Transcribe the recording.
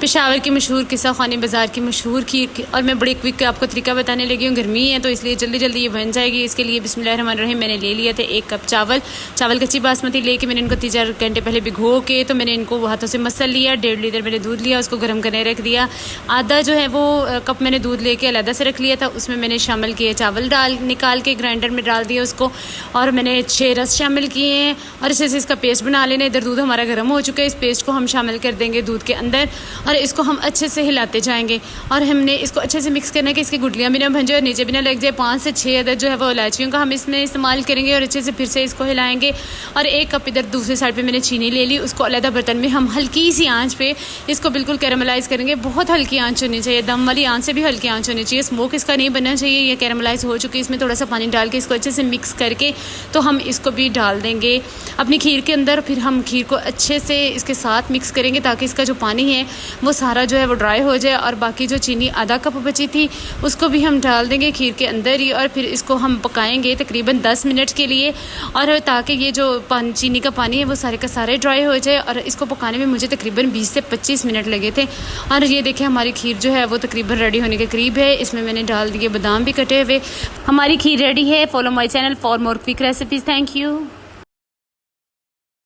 पेशावर की मशहूर किस्सा खानी बाज़ार की मशहूर खीर, और मैं बड़ी क्विक आपको तरीका बताने लगी हूँ। गर्मी है तो इसलिए जल्दी जल्दी ये बन जाएगी। इसके लिए बिस्मिल्लाहिर्रहमानिर्रहीम मैंने ले लिया थे 1 कप चावल कच्ची बासमती लेके मैंने इनको 3-4 घंटे पहले भिगो के तो मैंने इनको हाथों से मसल लिया। 1.5 लीटर मैंने दूध लिया, उसको गर्म करने रख दिया। आधा जो है वो कप मैंने दूध लेके अलग से रख लिया था, उसमें मैंने शामिल किए चावल निकाल के ग्राइंडर में डाल दिया उसको, और मैंने 6 रस शामिल किए हैं और इसे इसका पेस्ट बना लेना। इधर दूध हमारा गर्म हो चुका है, इस पेस्ट को हम शामिल कर देंगे दूध के अंदर और इसको हम अच्छे से हिलाते जाएंगे। और हमने इसको अच्छे से मिक्स करना है कि इसकी गुठलियाँ भी ना बन जाए और नीचे भी ना लग जाए। 5 से 6 अदद जो है वो इलायचियों का हम इसमें इस्तेमाल करेंगे और अच्छे से फिर से इसको हिलाएंगे। और 1 कप इधर दूसरी साइड पे मैंने चीनी ले ली, उसको अलग बर्तन में हम हल्की सी आंच पे इसको बिल्कुल कैरामलाइज़ करेंगे। बहुत हल्की आंच होनी चाहिए, दम वाली आंच से भी हल्की आंच होनी चाहिए। स्मोक इसका नहीं बनना चाहिए। ये कैरामलाइज़ हो चुकी है, इसमें थोड़ा सा पानी डाल के इसको अच्छे से मिक्स करके तो हम इसको भी डाल देंगे अपनी खीर के अंदर। फिर हम खीर को अच्छे से इसके साथ मिक्स करेंगे ताकि इसका जो पानी है वो सारा जो है वो ड्राई हो जाए। और बाकी जो चीनी आधा कप बची थी उसको भी हम डाल देंगे खीर के अंदर ही, और फिर इसको हम पकाएंगे तकरीबन 10 मिनट के लिए, और ताकि ये जो चीनी का पानी है वो सारे का सारे ड्राई हो जाए। और इसको पकाने में मुझे तकरीबन 20 से 25 मिनट लगे थे। और ये देखें हमारी खीर जो है वो तकरीबन रेडी होने के करीब है। इसमें मैंने डाल दिए बादाम भी कटे हुए। हमारी खीर रेडी है। Follow my channel for more quick recipes. Thank you.